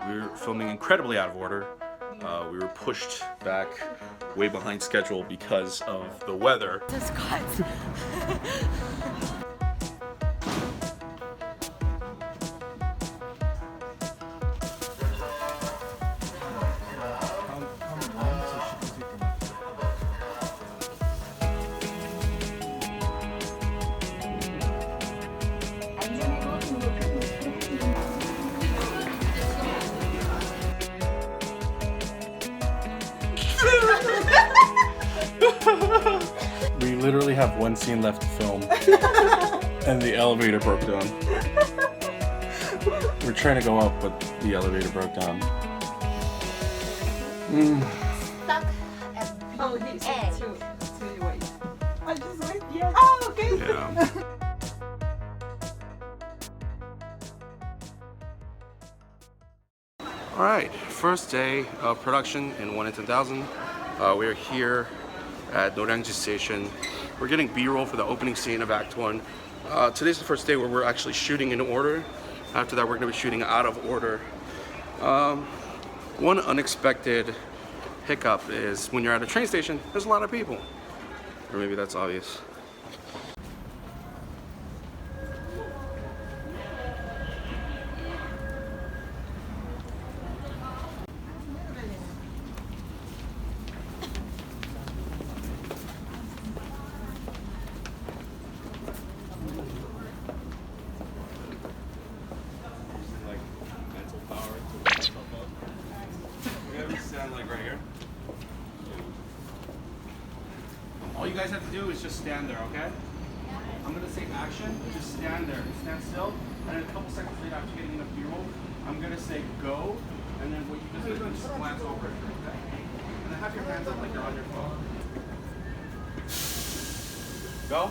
We were filming incredibly out of order. We were pushed back way behind schedule because of the weather. Just cut. We literally have one scene left to film, and the elevator broke down. We're trying to go up, but the elevator broke down. Stuck and Oh, he said egg. to wait. I just wait. Yeah. Oh, okay. Yeah. Alright, first day of production in 1 in 10,000. We're here at Noryangji Station. We're getting B-roll for the opening scene of Act 1. Today's the first day where we're actually shooting in order. After that, we're going to be shooting out of order. One unexpected hiccup is when you're at a train station, there's a lot of people. Or maybe that's obvious. Like right here. All you guys have to do is just stand there, okay? I'm gonna say action, just stand there, stand still, and then a couple seconds later after getting enough B-roll, I'm gonna say go, and then what you just do is just glance over it, okay? And then have your hands up like you're on your phone. Go.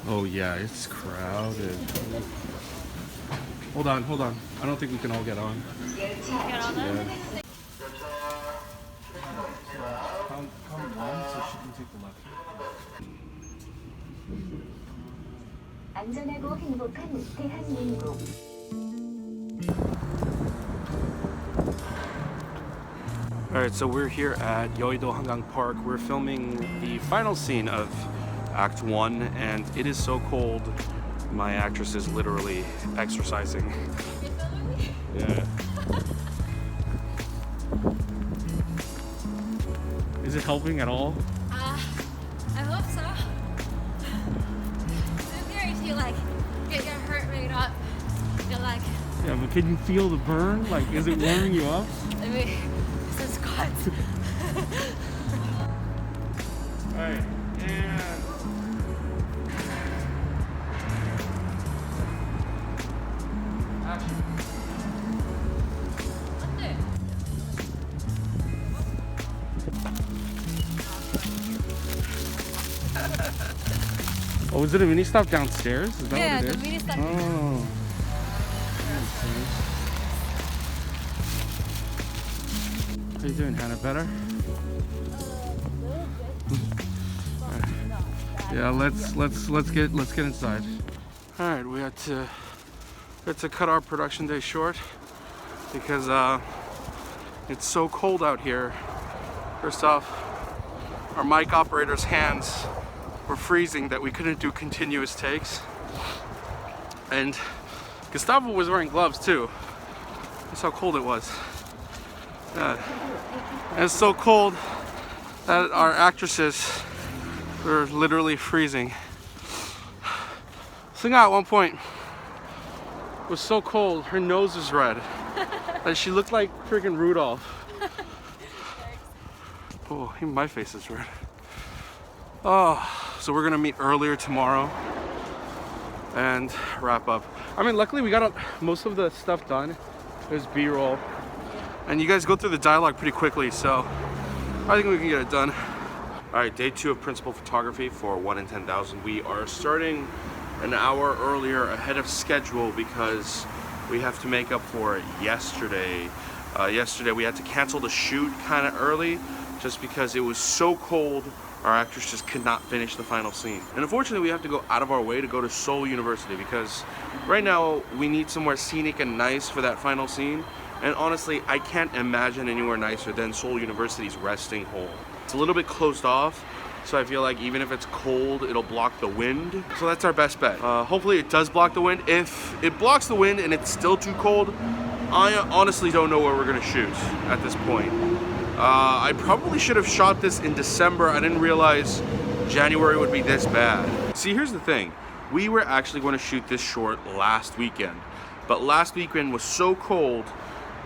Oh yeah, it's crowded. Hold on. I don't think we can all get on. Get on them? Yeah. Come on, so she can take the left. 안전하고 행복한 대한민국. Alright, so we're here at Yeouido Hangang Park. We're filming the final scene of Act 1, and it is so cold. My actress is literally exercising. Yeah. Is it helping at all? I hope so. It's weird to like get your heart rate up. You're like, Yeah, but can you feel the burn? Like, is it warming you up? I mean, this is cut. Alright, and... action. Oh, is it a mini stop downstairs? Is that Yeah, what it the is? mini stop. Oh. How you doing, Hannah? Better? Yeah, let's get inside. All right, we had to cut our production day short because it's so cold out here. First off, our mic operator's hands were freezing that we couldn't do continuous takes, and Gustavo was wearing gloves too. That's how cold it was. And it's so cold that our actresses were literally freezing. Singa at one point was so cold, her nose was red. And she looked like freaking Rudolph. Oh, even my face is red. Oh, so we're gonna meet earlier tomorrow and wrap up. I mean, luckily we got most of the stuff done. There's B-roll. And you guys go through the dialogue pretty quickly, so I think we can get it done. All right, day 2 of principal photography for 1 in 10,000. We are starting an hour earlier ahead of schedule because we have to make up for yesterday. Yesterday we had to cancel the shoot kind of early just because it was so cold. Our actors just could not finish the final scene. And unfortunately we have to go out of our way to go to Seoul University because right now we need somewhere scenic and nice for that final scene. And honestly, I can't imagine anywhere nicer than Seoul University's resting hall. It's a little bit closed off, so I feel like even if it's cold, it'll block the wind. So that's our best bet. Hopefully it does block the wind. If it blocks the wind and it's still too cold, I honestly don't know where we're gonna shoot at this point. I probably should have shot this in December. I didn't realize January would be this bad. See, here's the thing. We were actually going to shoot this short last weekend, but last weekend was so cold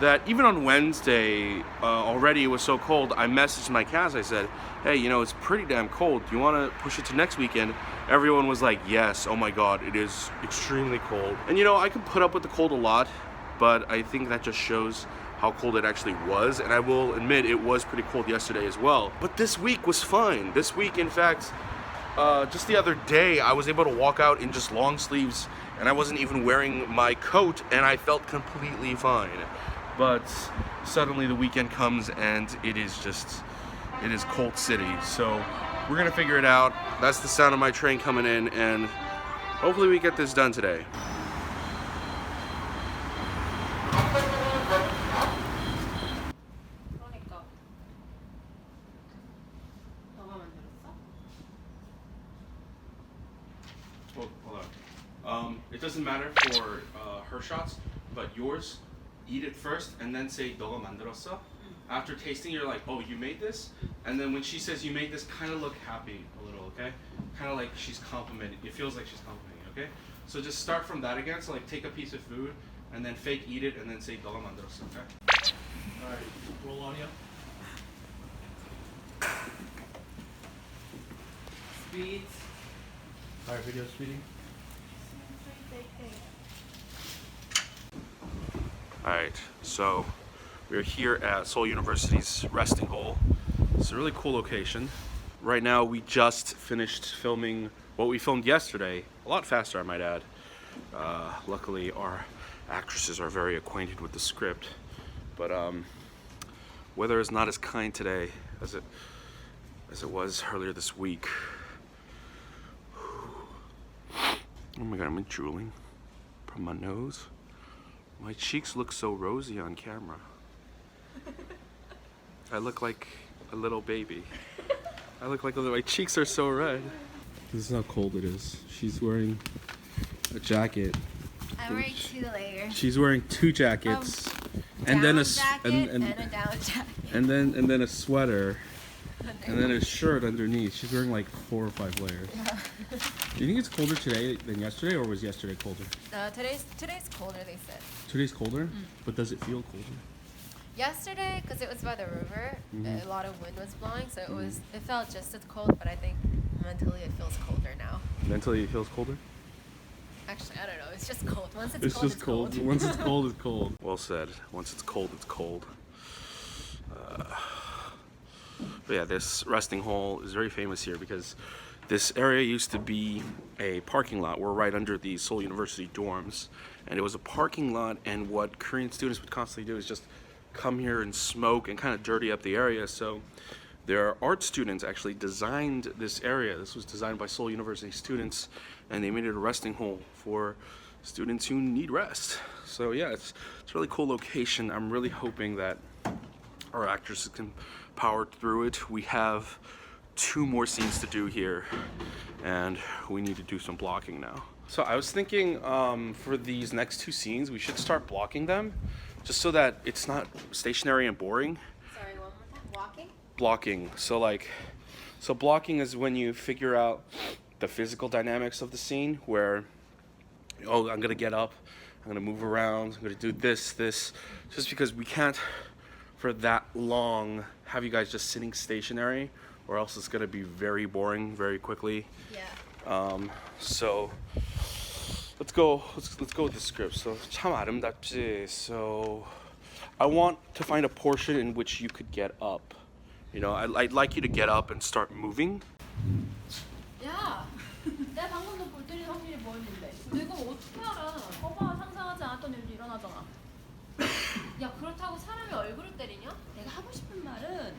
that even on Wednesday, already it was so cold, I messaged my cast, I said, hey, you know, it's pretty damn cold. Do you want to push it to next weekend? Everyone was like, yes, oh my God, it is extremely cold. And you know, I can put up with the cold a lot, but I think that just shows how cold it actually was. And I will admit, it was pretty cold yesterday as well. But this week was fine. This week, in fact, just the other day, I was able to walk out in just long sleeves and I wasn't even wearing my coat and I felt completely fine. But suddenly the weekend comes and it is cold city. So we're gonna figure it out. That's the sound of my train coming in and hopefully we get this done today. 그러니까. 너가 만들었어? Well, hold on. It doesn't matter for her shots, but yours, eat it first and then say 너가 만들었어. After tasting, you're like, oh, you made this? And then when she says you made this, kind of look happy a little, okay? Kind of like she's complimenting. It feels like she's complimenting, okay? So just start from that again. So like take a piece of food and then fake eat it and then say 너가 만들었어, okay? All right, roll audio. Speed. All right, video speeding. Alright, so we're here at Seoul University's resting hall. It's a really cool location. Right now we just finished filming what we filmed yesterday. A lot faster, I might add. Luckily our actresses are very acquainted with the script. But weather is not as kind today as it was earlier this week. Oh my God, I'm drooling from my nose. My cheeks look so rosy on camera. I look like a little baby. My cheeks are so red. This is how cold it is. She's wearing a jacket. I'm wearing 2 layers. She's wearing 2 jackets. And then a down jacket. and then a sweater. And then a shirt underneath. She's wearing like 4 or 5 layers. Do you think it's colder today than yesterday, or was yesterday colder? Today's colder, they said. Today's colder? But does it feel colder? Yesterday, because it was by the river, a lot of wind was blowing, so it felt just as cold, but I think mentally it feels colder now. Mentally it feels colder? Actually, I don't know. It's just cold. Once it's, It's cold, just cold. Once it's cold, it's cold. Well said. Once it's cold, it's cold. But yeah, this resting hall is very famous here because this area used to be a parking lot. We're right under the Seoul University dorms. And it was a parking lot, and what Korean students would constantly do is just come here and smoke and kind of dirty up the area. So their art students actually designed this area. This was designed by Seoul University students, and they made it a resting hall for students who need rest. So yeah, it's a really cool location. I'm really hoping that our actresses can power through it. We have 2 more scenes to do here, and we need to do some blocking now. So I was thinking for these next 2 scenes, we should start blocking them just so that it's not stationary and boring. Sorry, one more time. Walking? Blocking. So blocking is when you figure out the physical dynamics of the scene where, oh, I'm gonna get up, I'm gonna move around, I'm gonna do this, just because we can't for that long have you guys just sitting stationary, or else it's gonna be very boring very quickly. Yeah. So let's go with the script. So 참 아름답지. So I want to find a portion in which you could get up. You know, I'd like you to get up and start moving. 야, 내가 방금도 볼 때리 확률이 뭐였는데? 내가 어떻게 알아? 봐봐, 상상하지 않았던 일도 일어나잖아. 야 그렇다고 사람이 얼굴을 때리냐? 내가 하고 싶은 말은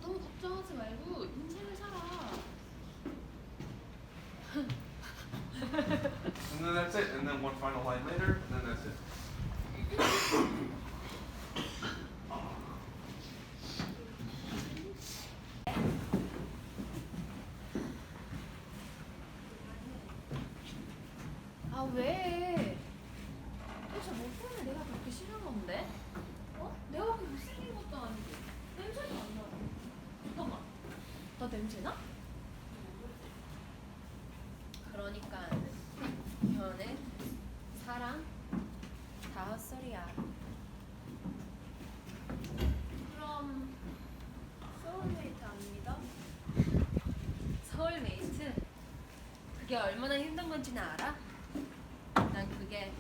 너무 걱정하지 말고 인생을 살아. And then that's it. And then one final line later, and then that's it. 아 왜? 도대체 뭐 때문에 내가 그렇게 싫은 건데? 어? 내가 그렇게 못생긴 것도 아니고 냄새도 안 나. 잠깐만, 나 냄새 나? 그러니까 연애, 사랑 다 헛소리야. 그럼 소울메이트 아닙니다? 소울메이트? 그게 얼마나 힘든 건지는 알아? 난 그게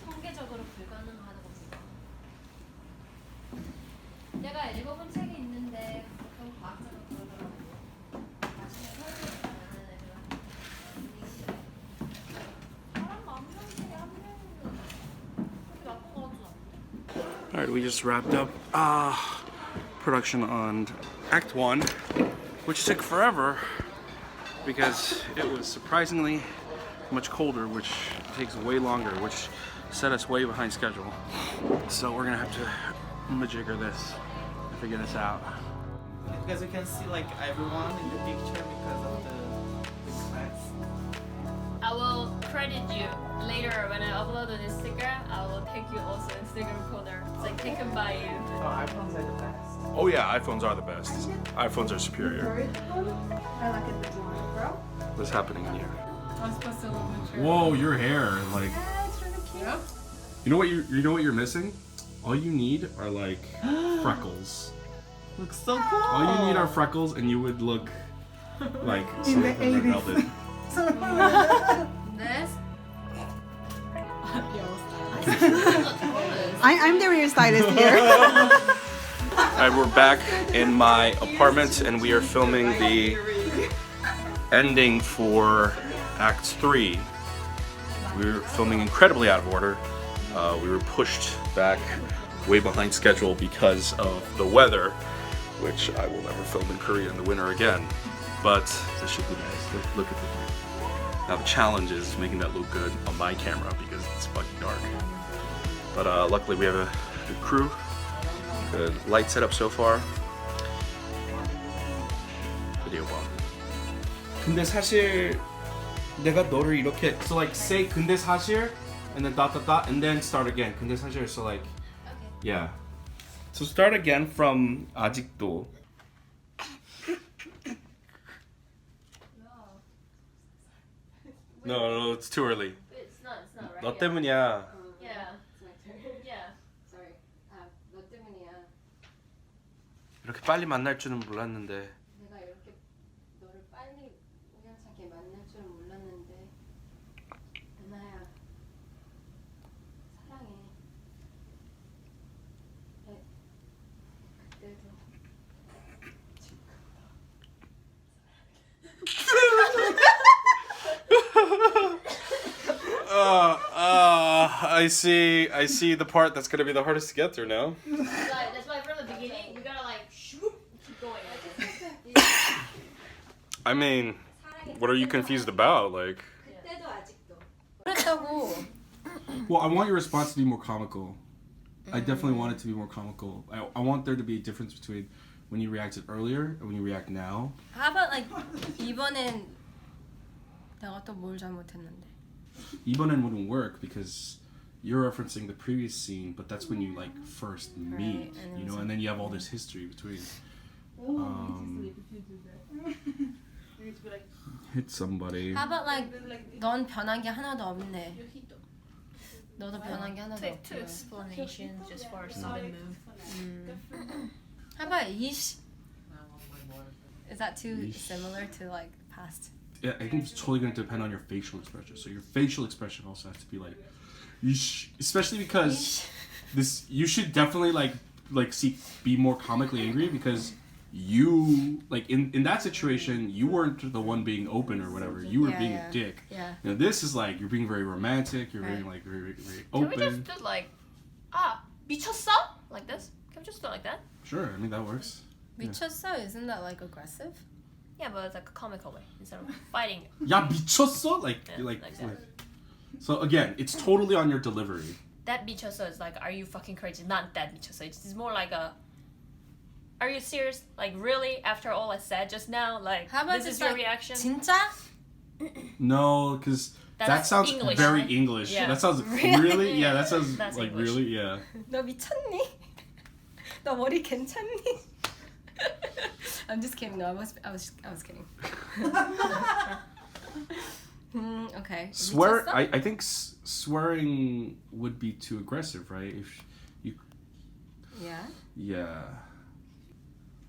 통계적으로 불가능하다고 믿어. 내가 읽어본 책이 있는데 그런 과학자가 그러더라고. 나중에 설계가 많은 애가 사람 만 명 중에 한 명은 그렇게 나쁜 거 같지 않은데? All right, we just wrapped up production on Act 1, which took forever because it was surprisingly much colder, which takes way longer, which set us way behind schedule. So we're gonna have to majigger this and figure this out. Because you can see like everyone in the picture because of the class. I will credit you later when I upload on Instagram. I will take you also Instagram corner. It's like taken by you. Oh, iPhones are the best. Oh yeah, iPhones are the best. iPhones are superior. I like it the one, bro. What's happening in here? I'm supposed to look mature. Whoa, your hair, like, Yeah, it's really cute. you know what you're missing? All you need are like freckles. Looks so cool. All you need are freckles, and you would look like someone from Red Velvet. This? I'm the real stylist here. Alright, we're back in my apartment and we are filming the ending for Act 3. We're filming incredibly out of order. We were pushed back way behind schedule because of the weather, which I will never film in Korea in the winter again. But this should be nice. Look at the view. Now the challenge is making that look good on my camera because it's fucking dark. But luckily we have a good crew, good light setup so far. Video bomb. 근데 사실 내가 너를 이렇게 so like say 근데 사실 and then dot dot dot and then start again. 근데 사실 so like Okay. yeah. So start again from 아직도. No, it's too early. It's not right. 너 때문이야. Yeah. Yeah. Sorry. 너 때문이야. 이렇게 빨리 만날 줄은 몰랐는데. 내가 이렇게 너를 빨리 우연찮게 만날 줄은 몰랐는데. 은하야. 사랑해. 그때도. I see the part that's gonna be the hardest to get through now. That's why from the beginning we gotta like shoop, keep going like this. I mean, what are you confused about? Like, 그때도 아직도. 그랬다고. Well, I want your response to be more comical. I definitely want it to be more comical. I want there to be a difference between when you reacted earlier and when you react now. How about like 이번엔 내가 또 뭘 잘못했는데? 이번엔 wouldn't work because you're referencing the previous scene, but that's when you like first meet, and you know, and then you have all this history between. Hit somebody. How about like 넌 변한 게 하나도 없네. 너도 변한 게 하나도 없고. Two explanations just for a sudden move. How about ish? Is that too Yeesh. similar to like past? Yeah, I think it's totally going to depend on your facial expression. So your facial expression also has to be like, especially because this you should definitely like be more comically angry because you like in that situation you weren't the one being open or whatever, you were Yeah, being yeah. a dick. Yeah. Now this is like you're being very romantic, you're being Right. like very Can we open. just do like, 미쳤어? Like this? Can we just do it like that? Sure, I mean that works. 미쳤어? Isn't that like aggressive? Yeah, but it's like a comical way instead of fighting. 야 미쳤어? Like Yeah, like, like that. So again, it's totally on your delivery. That 미쳤어 is like, are you fucking crazy? Not that 미쳤어. It's more like a, are you serious? Like really? After all I said just now, like How about this is just your like, reaction? 진짜? No, because that That's sounds English, very right? English. Yeah. That sounds Really? really yeah. That sounds That's like English. really yeah. 너 미쳤니? 너 머리 괜찮니? I'm just kidding. No, I was kidding. Okay. Swear. 미쳤어? I think swearing would be too aggressive, right? If you Yeah. yeah.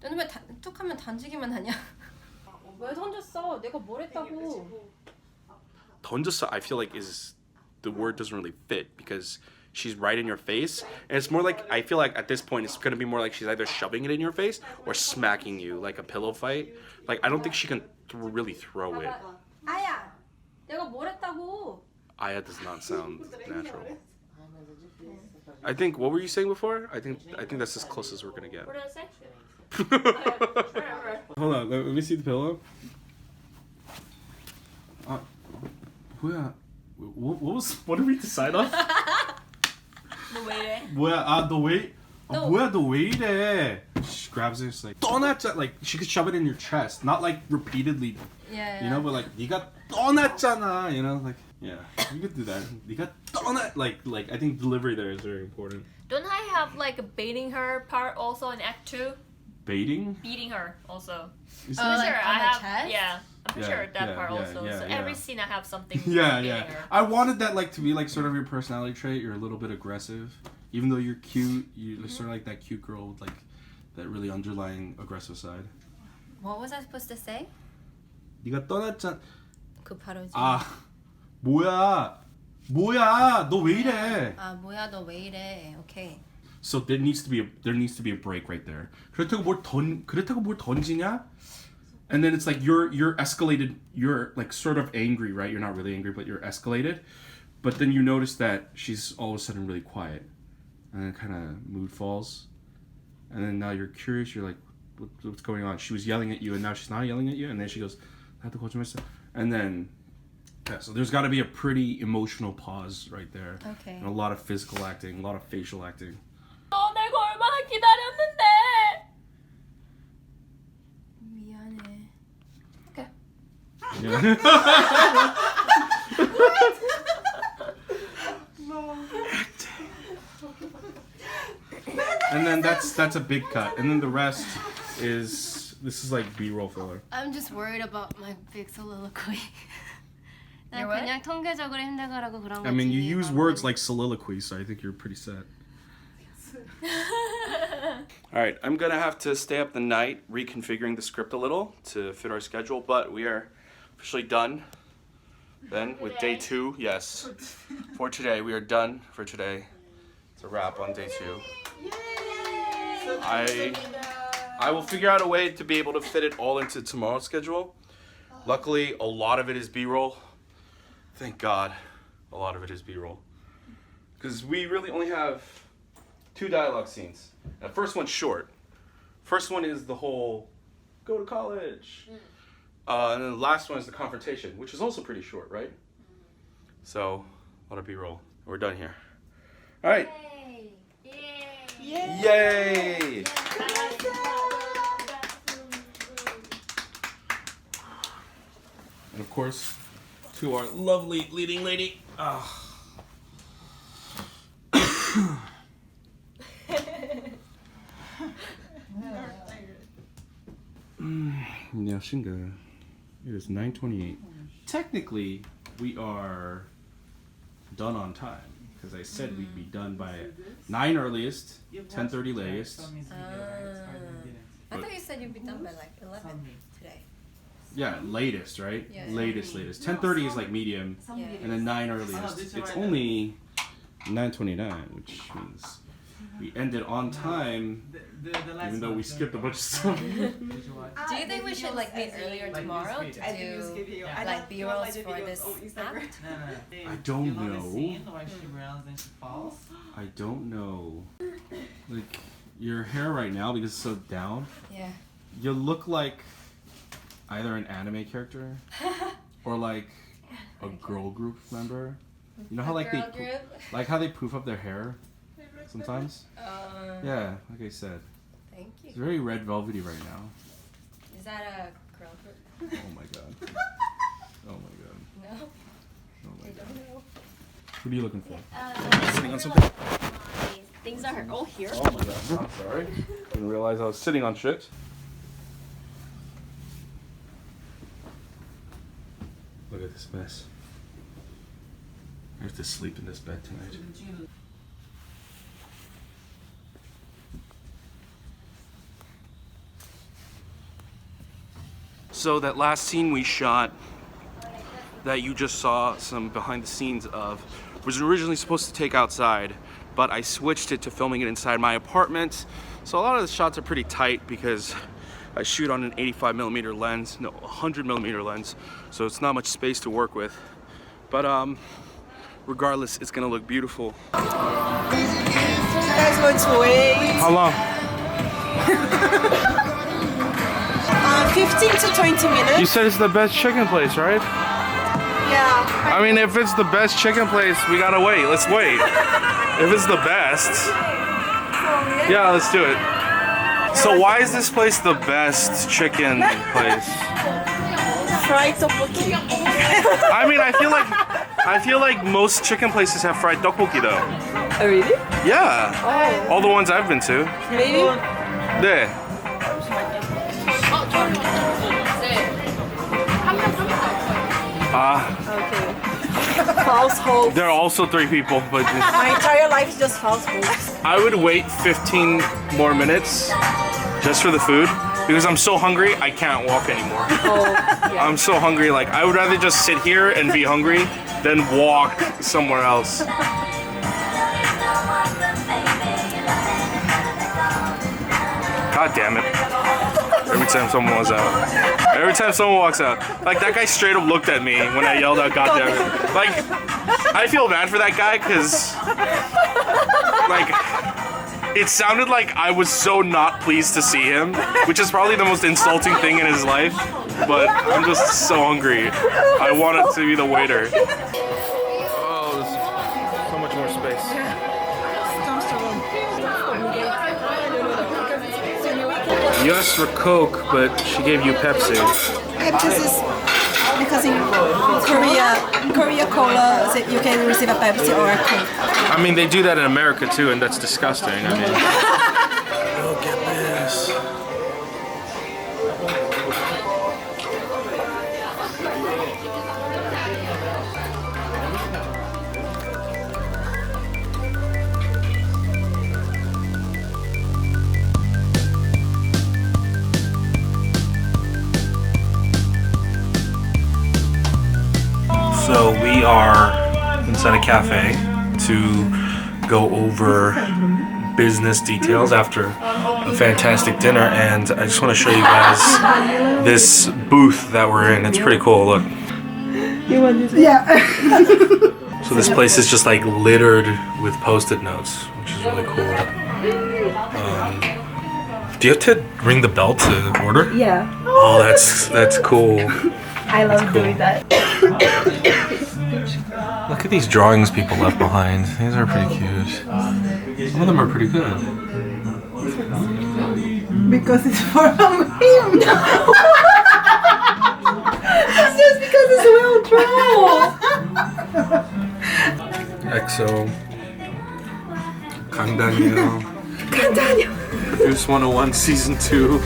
너는 왜 툭하면 던지기만 하냐? 왜 던졌어? 내가 뭘 했다고? 던졌어, I feel like is the word doesn't really fit because she's right in your face, and it's more like I feel like at this point it's gonna be more like she's either shoving it in your face or smacking you like a pillow fight. Like I don't think she can really throw it. 아야, 내가 뭘 했다고? Aya does not sound natural. I think what were you saying before? I think that's as close as we're gonna get. What did I say? Hold on, let me see the pillow. 뭐야? What did we decide on? 너 왜 이래? 뭐야? 너 왜? 뭐야? 너 왜 이래? She grabs it, it's like 떠났잖아. Like she could shove it in your chest, not like repeatedly, Yeah. you know, but like 네가 떠났잖아, you know, like yeah, you could do that. 네가 떠났, like I think delivery there is very important. Don't I have like a baiting her part also in Act 2? Baiting? Beating her also. Is Oh, I'm that- like sure on I the have. chest? Yeah, I'm pretty Yeah, sure that yeah, part yeah, also. yeah, So yeah. every scene I have something. Yeah, beating yeah. her. I wanted that like to be like sort of your personality trait. You're a little bit aggressive, even though you're cute. You're sort of like that cute girl with like that really underlying aggressive side. What was I supposed to say? 네가 떠났잖아. 그 바로지. 아, 뭐야? 너 왜 이래? 아 뭐야 너 왜 이래? Okay. So there needs to be a break right there. 그렇다고 뭘 던지냐? And then it's like you're escalated. You're like sort of angry, right? You're not really angry, but you're escalated. But then you notice that she's all of a sudden really quiet, and then kind of mood falls. And then now you're curious. You're like, what's going on? She was yelling at you, and now she's not yelling at you. And then she goes, 나도 거짓말했어. And then yeah, so there's got to be a pretty emotional pause right there. Okay. And a lot of physical acting, a lot of facial acting. 너 내가 얼마나 기다렸는데. 미안해. Yeah. And then that's a big cut. And then the rest is this is like B-roll filler. I'm just worried about my big soliloquy. 난 You're what? 그냥 통계적으로 힘들거라고 그런 거지. I mean, you use words like soliloquy, so I think you're pretty set. All right, I'm gonna have to stay up the night reconfiguring the script a little to fit our schedule, but we are officially done. Then with day 2, yes, for today we are done for today. It's a wrap on day 2. I will figure out a way to be able to fit it all into tomorrow's schedule. Luckily, a lot of it is B-roll. Thank God, a lot of it is B-roll. Because we really only have 2 dialogue scenes. The first one's short. First one is the whole go to college. And then the last one is the confrontation, which is also pretty short, right? So, a lot of B-roll. We're done here. All right. Yay! And of course, to our lovely leading lady. Yeah, Shinga. It is 9:28. Technically, we are done on time because I said we'd be done by 9 earliest, 10:30 latest. I thought you said you'd be done by like 11 today. Yeah, latest, right? Yeah. Latest. 10:30 is like medium, Yeah. and then 9 earliest. It's only 9:29, which means we ended on time, even though we skipped a bunch of stuff. Do you think we should like meet earlier tomorrow to do like B-rolls for this act? I don't know. Scene where she runs and she falls. I don't know. like your hair right now because it's so down. Yeah. You look like either an anime character or like a girl group member. You know how like Girl group? like how they poof up their hair sometimes? Yeah, like I said. Thank you. It's very red velvety right now. Is that a girl group? Oh my god. Oh my god. No, Oh my I god. don't know. What are you looking for? Sitting on something? Things are all here. Oh my god. I'm sorry. Didn't realize I was sitting on shit. Look at this mess. I have to sleep in this bed tonight. So that last scene we shot that you just saw some behind the scenes of was originally supposed to take outside, but I switched it to filming it inside my apartment. So a lot of the shots are pretty tight because I shoot on an 85mm lens, no, 100mm lens, so it's not much space to work with. But regardless, it's gonna look beautiful. You guys want to wait? How long? 15 to 20 minutes. You said it's the best chicken place, right? Yeah. I mean, if it's the best chicken place, we gotta wait. Let's wait. If it's the best, yeah, let's do it. So why is this place the best chicken place? Fried tteokbokki. I mean, I feel like most chicken places have fried tteokbokki though. Oh, really? Yeah. Oh. All the ones I've been to. Maybe? 네. Okay. False hope. There are also 3 people, but My entire life is just false hopes. I would wait 15 more minutes just for the food because I'm so hungry I can't walk anymore. Oh, yeah. I'm so hungry, like I would rather just sit here and be hungry than walk somewhere else. God damn it. Every time someone walks out. Every time someone walks out. Like that guy straight up looked at me when I yelled out God damn it. Like I feel bad for that guy because like it sounded like I was so not pleased to see him, which is probably the most insulting thing in his life. But I'm just so hungry. I wanted to be the waiter. Oh, there's so much more space. You asked for Coke, but she gave you Pepsi. Yeah, because in Korea cola, you can receive a Pepsi or a Coke. I mean, they do that in America too, and that's disgusting. I mean, look at this. So we are inside a cafe to go over business details after a fantastic dinner, and I just want to show you guys this booth that we're in. It's pretty cool. Look. So this place is just like littered with post-it notes, which is really cool. Do you have to ring the bell to order? Yeah, Oh, that's cool. I love doing that. Look at these drawings people left behind. These are pretty cute. Some of them are pretty good. Because it's from him. It's just because it's well drawn. EXO, Kang Daniel, Produce 101 Season 2.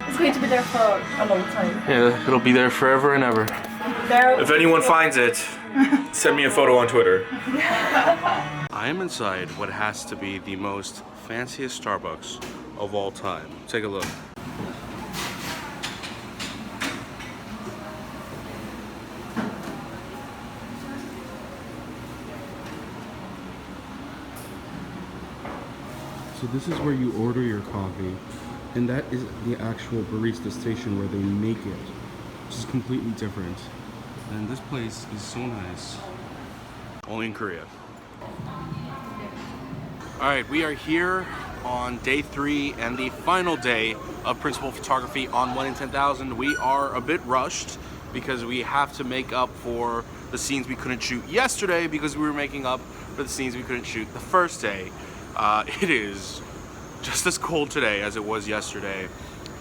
It's going to be there for a long time. Yeah, it'll be there forever and ever. There. If anyone finds it, send me a photo on Twitter. I am inside what has to be the most fanciest Starbucks of all time. Take a look. So this is where you order your coffee, and that is the actual barista station where they make it, which is completely different. And this place is so nice. Only in Korea. All right, we are here on day 3 and the final day of principal photography on 1 in 10,000. We are a bit rushed because we have to make up for the scenes we couldn't shoot yesterday because we were making up for the scenes we couldn't shoot the first day. It is just as cold today as it was yesterday,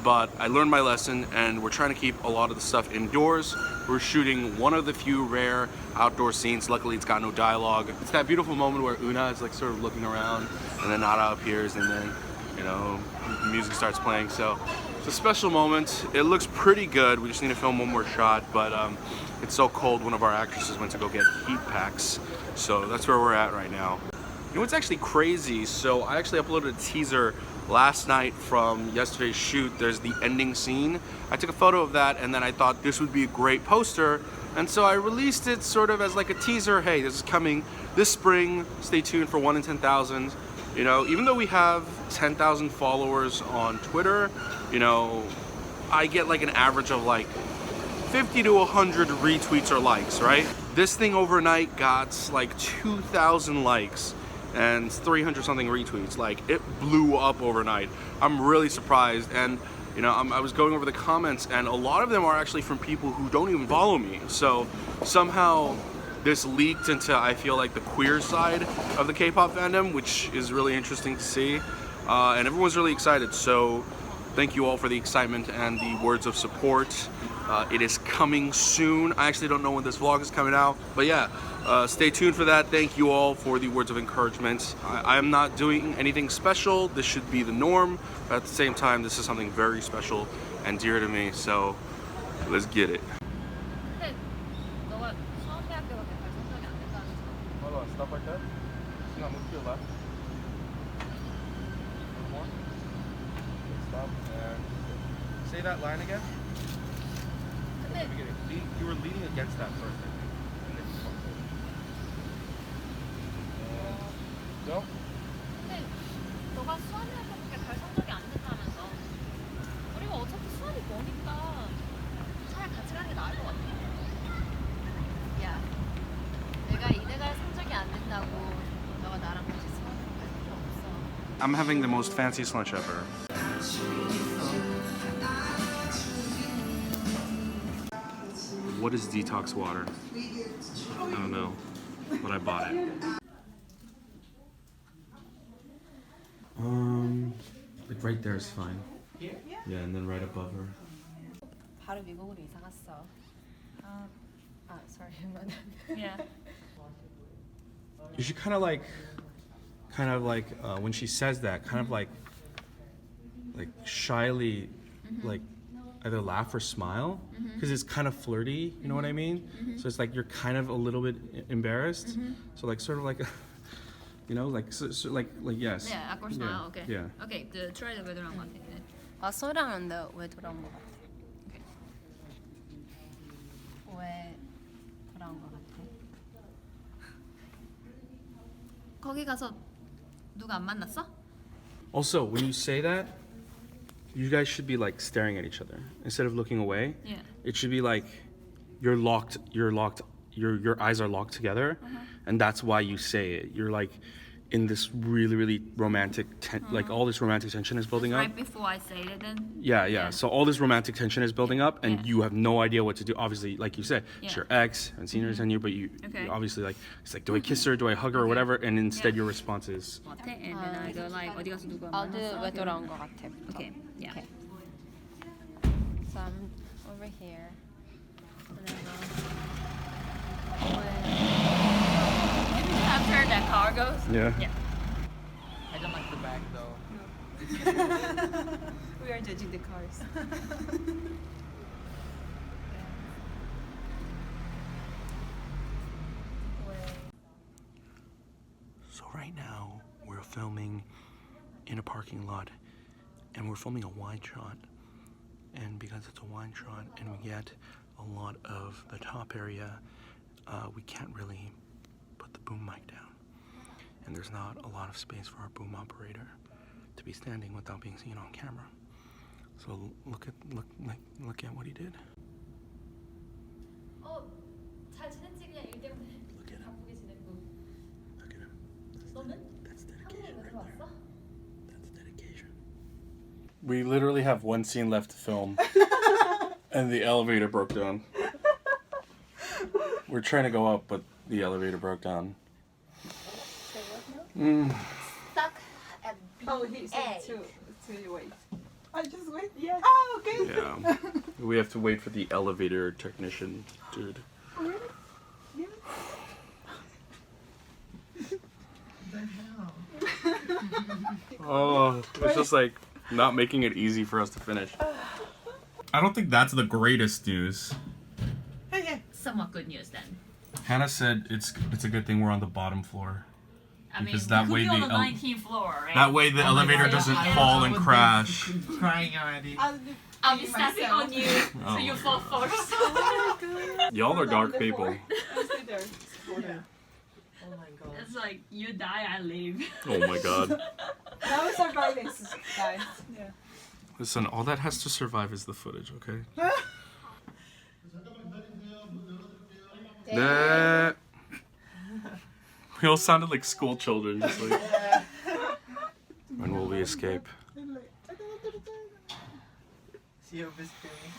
but I learned my lesson and we're trying to keep a lot of the stuff indoors. We're shooting one of the few rare outdoor scenes. Luckily it's got no dialogue. It's that beautiful moment where Una is like sort of looking around and then Nara appears and then, you know, the music starts playing. So it's a special moment. It looks pretty good. We just need to film one more shot, but it's so cold. One of our actresses went to go get heat packs. So that's where we're at right now. You know what's actually crazy? So I actually uploaded a teaser last night from yesterday's shoot. There's the ending scene. I took a photo of that and then I thought this would be a great poster. And so I released it sort of as like a teaser. Hey, this is coming this spring. Stay tuned for 1 in 10,000. You know, even though we have 10,000 followers on Twitter, you know, I get like an average of like 50 to 100 retweets or likes, right? This thing overnight got like 2,000 likes and 300 something retweets. Like, it blew up overnight. I'm really surprised. And you know, I was going over the comments and a lot of them are actually from people who don't even follow me. So somehow this leaked into, I feel like, the queer side of the K-pop fandom, which is really interesting to see. And everyone's really excited. So thank you all for the excitement and the words of support. It is coming soon. I actually don't know when this vlog is coming out, but yeah, stay tuned for that. Thank you all for the words of encouragement. I am not doing anything special. This should be the norm, but at the same time, this is something very special and dear to me, so let's get it. 근데 너가 수원대학교밖에 갈 생각이 안 된다는 거. Hold on, stop right there. Now move to your left. One more. Stop and say that line again. 근데 You were leaning against that first, I think. And then you bumped it. Go. 근데 너가 수원대학교밖에 갈 생각이 안 된다면서. 우리가 어차피 수원이 머니까 차라리 같이 가는 게 나을 것 같아. 야, 내가 이대 갈 생각이 안 된다고 너가 나랑 같이 수원으로 갈 필요 없어. I'm having the most fanciest lunch ever. What is detox water? I don't know, but I bought it. Like right there is fine. Yeah, and then right above her. 바로 미국으로 이사 갔어. sorry. Yeah. You should kind of like when she says that, kind of like shyly, like either laugh or smile, because it's kind of flirty. You know what I mean? So it's like you're kind of a little bit embarrassed. So like sort of like, you know, like so like yes. Yeah, awkward smile. Okay. Yeah. Okay. The try 왜 돌아온 것 같아? 소랑은 너 왜 돌아온 것 같아? 왜 돌아온 것 같아? 거기 가서 누가 안 만났어? Also, when you say that, you guys should be like staring at each other instead of looking away. Yeah. It should be like your eyes are locked together, and that's why you say it. You're like in this really romantic like all this romantic tension is building up. Right before I say it, then. Yeah. So all this romantic tension is building up, and Yeah. you have no idea what to do. Obviously, like you said, it's Yeah. your ex and senior tenure, but you obviously like it's like, do I kiss her? Do I hug her or whatever? And instead your response is, 같아? And then I go like 어디 가서 누가 어디 만났어? 왜 돌아온 것 같아? Okay. Yeah. Okay. So I'm over here. And then After that car goes. yeah. Yeah. I don't like the bag though. we are judging the cars. So right now we're filming lot, and we're filming a wide shot. And because it's a wide shot and we get a lot of the top area, we can't really put the boom mic down. And there's not a lot of space for our boom operator to be standing without being seen on camera. So look at what he did. 잘 지냈지? 그냥 일 때문에 Look at him. 바쁘게 지냈고. Look at him. 너는? That's dedication 한국에 왜 right there. 들어왔어? That's dedication. We literally have one scene left to film, and the elevator broke down. We're trying to go up, but the elevator broke down. Stuck at Oh, he said A. to wait. I just wait. Yeah. Oh, okay. Yeah. We have to wait for the elevator technician, dude. Oh, it's just like not making it easy for us to finish. I don't think that's the greatest news. Somewhat good news then. Hannah said it's a good thing we're on the bottom floor. I Because mean, that we way could be on the the el- 19th floor, right? That way the elevator God, doesn't I fall and would be crash. Crying already. I'll be stepping on you, Oh. so you fall first. Y'all are dark people. Oh my god. It's like you die, I live. Oh my god. Now we survive this, guys. Yeah. Listen, all that has to survive is the footage, okay? Nah. We all sounded like school children, just like. When will we escape? She always screaming.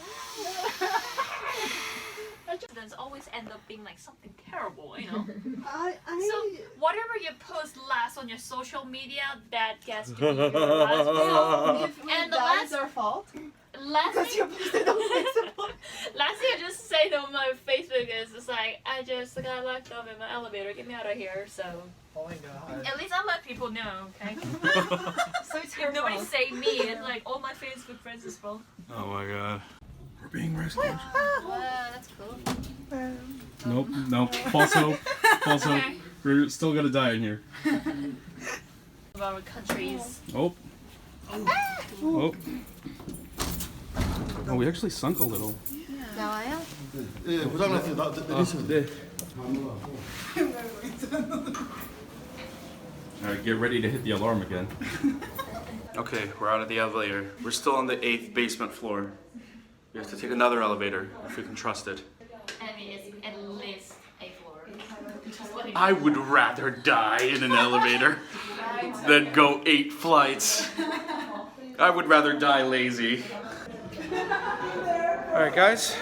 Accidents always end up being like something terrible, you know? I So whatever you post last on your social media, that gets to be your last post. And the last, our fault. last Because you thing, posted on Facebook. last thing I just say on my Facebook is just like, I just got locked up in my elevator, get me out of here. So Oh my god. at least I let people know, okay? So it's If nobody say me, it's like all my Facebook friends as well. Oh my god. We're being rescued. Wow, that's cool. Nope, nope. False hope. False hope. Okay. We're still gonna die in here. Of our countries. Oh. Oh. Oh, we actually sunk a little. 나와요? 예, 고장났어요. 내리시면 돼. Alright, get ready to hit the alarm again. Okay, we're out of the elevator. We're still on the 8th basement floor. We have to take another elevator if we can trust it. I mean, it's at least a floor. Just letting I would rather die in an elevator than go 8 flights. I would rather die lazy. Alright guys,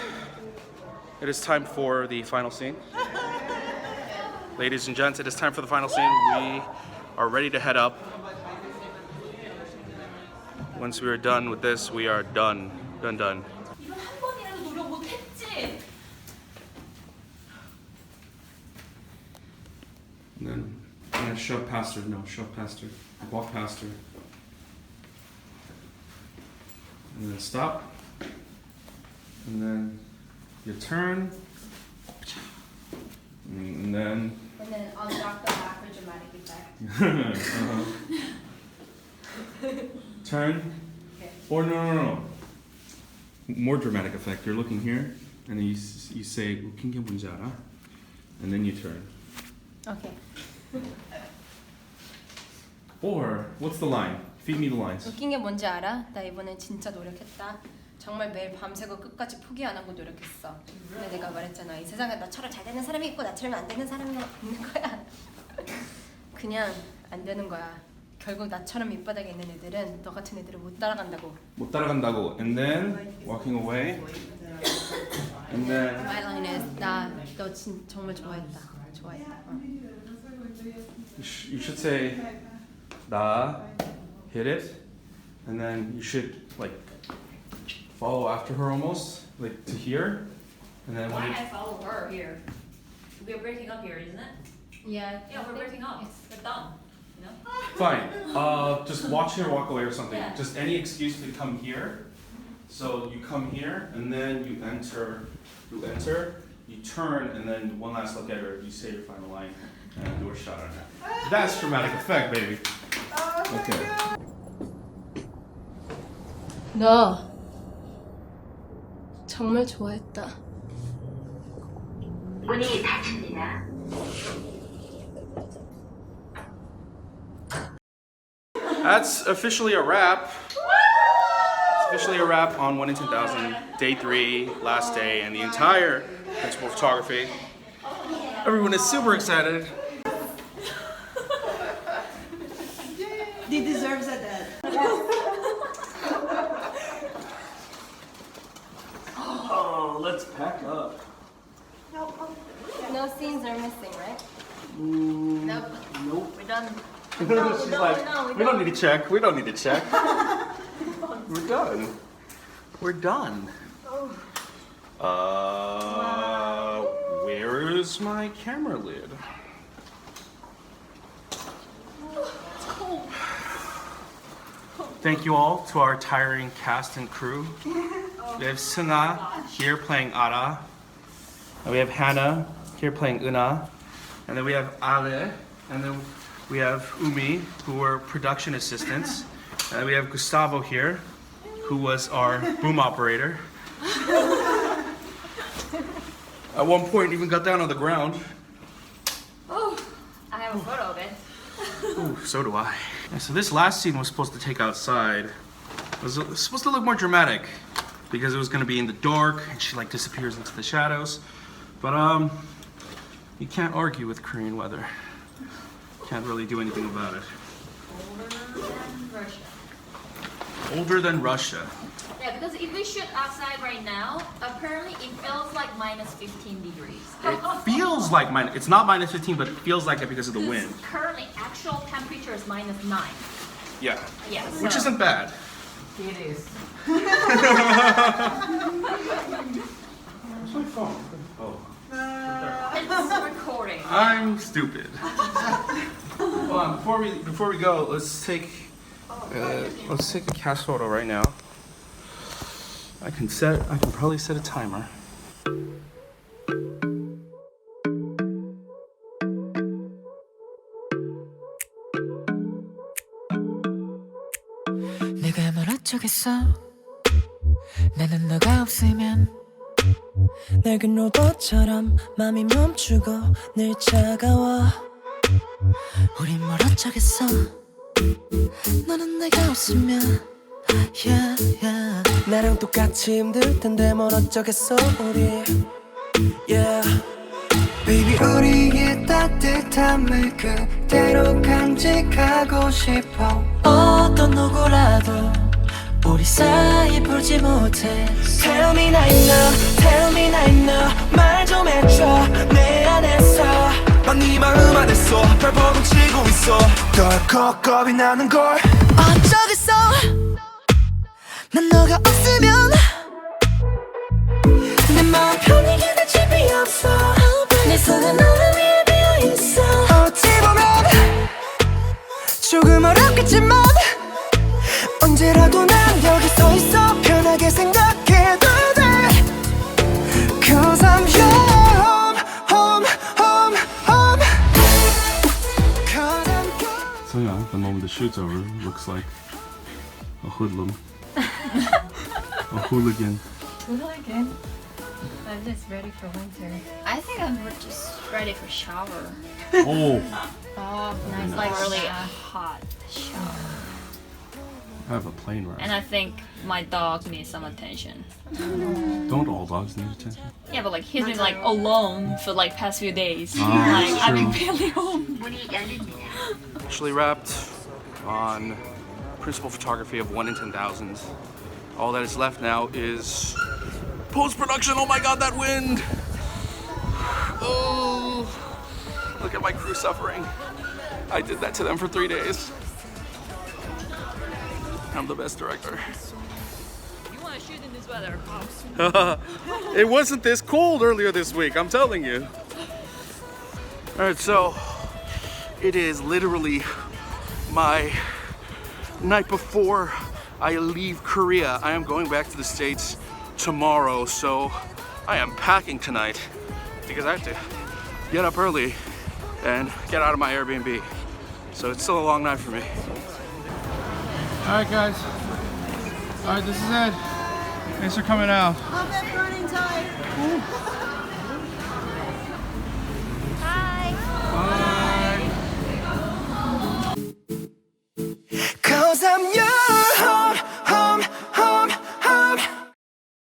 it is time for the final scene. Ladies and gents, it is time for the final scene. We are ready to head up. Once we are done with this, we are done. Done. 이거 한 번이라도 노력 못했지? And then shove past her. No, shove past her. Walk past her. And then stop. And then you turn. And then And then unlock the back for dramatic effect. turn. Or no. More dramatic effect. You're looking here, and then you say 웃긴 게 뭔지 알아? And then you turn. Okay. Or what's the line? Feed me the lines. 웃긴 게 뭔지 알아? 나 이번엔 진짜 노력했다. 정말 매일 밤새고 끝까지 포기 안 하고 노력했어. 근데 내가 말했잖아. 이 세상에 나처럼 잘 되는 사람이 있고 나처럼 안 되는 사람이 있는 거야. 그냥 안 되는 거야. 결국 나처럼 밑바닥에 있는 애들은 너 같은 애들을 못 따라간다고. 못 따라간다고. And then walking away. And then My line is 나 너 정말 좋아했다. 좋아했다. you should say 나 hit it, and then you should like follow after her almost like to here, and then when Why it, I follow her here? We're breaking up here, isn't it? Yeah. Yeah, we're breaking up. We're done. You know? fine. Just watch her walk away or something. Yeah. Just any excuse to come here. So you come here, and then you enter. You enter. You turn, and then one last look at her. You say your final line, and do a shot on her. That's dramatic effect, baby. Okay. 너 정말 좋아했다. 문이 닫힙니다. That's officially a wrap. It's officially a wrap on 1 in 10,000, day 3, last day, and the entire principal photography. Everyone is super excited. He deserves a dad. Oh, let's pack up. No scenes are missing, right? Nope. Nope. We're done. She's like, we don't need to check. We don't need to check. We're done. We're done. Where is my camera lid? Thank you all to our tiring cast and crew. We have Seunga here playing Ara. And we have Hannah here playing Euna. And then we have Ale. And then we have Umi, who were production assistants. And then we have Gustavo here, who was our boom operator. At one point, even got down on the ground. I have a photo of it. Ooh, so do I. And so this last scene was supposed to take outside. It was supposed to look more dramatic because it was going to be in the dark and she like disappears into the shadows. But you can't argue with Korean weather. Can't really do anything about it. Older than Russia. Yeah, because if we shoot outside right now, apparently it feels like minus 15 degrees. It feels like it's not minus 15, but it feels like it because of the wind. Currently, actual temperature is minus 9. Yeah. Yeah. Which isn't bad. It is. Where's my phone? Oh. It's recording. I'm stupid. Hold on, before we go, let's take a cast photo right now. I can probably set a timer. 내가 뭘 어쩌겠어 나는 너가 없으면 낡은 로봇처럼 맘이 멈추고 늘 차가워 우린 뭘 어쩌겠어 너는 내가 없으면 yeah, yeah. 나랑 똑같이 힘들 텐데 뭘 어쩌겠어 우리 yeah. Baby 우리의 따뜻함을 그대로 간직하고 싶어 어떤 누구라도 우리 사이 풀지 못해 Tell me now, tell me now 말 좀 해줘 내 안에서 난 네 마음 안에서 발버둥 치고 있어 덜컥 겁이 나는 걸 어쩌겠어 난 너가 없으면 내 마음 편하게 될 집이 없어 내 손은 너를 위해 비어있어 어찌 보면 조금 어렵겠지만 언제라도 난 여기 서 있어 편하게 생각해도 돼 Cause I'm your home Cause I'm your So yeah, the moment the shoot's over, looks like a hoodlum. A hooligan. Hooligan. I'm just ready for winter. I think I'm just ready for shower. Oh, Oh, nice. Like really hot shower. I have a plane ride. And I think my dog needs some attention. Don't all dogs need attention? Yeah, but like he's been like alone for like past few days. Ah, Like that's I've been true. barely home. 문이 열립니다. Actually wrapped on principal photography of 1 in 10,000. All that is left now is post-production. Oh my god, that wind! Oh, look at my crew suffering. I did that to them for 3 days. I'm the best director. You want to shoot in this weather? It wasn't this cold earlier this week, I'm telling you. Alright, so it is literally my night before I leave Korea. I am going back to the States tomorrow, so I am packing tonight because I have to get up early and get out of my Airbnb. So it's still a long night for me. Alright guys, right, this is it. Thanks for coming out. I'm at running time. Bye. Cause I'm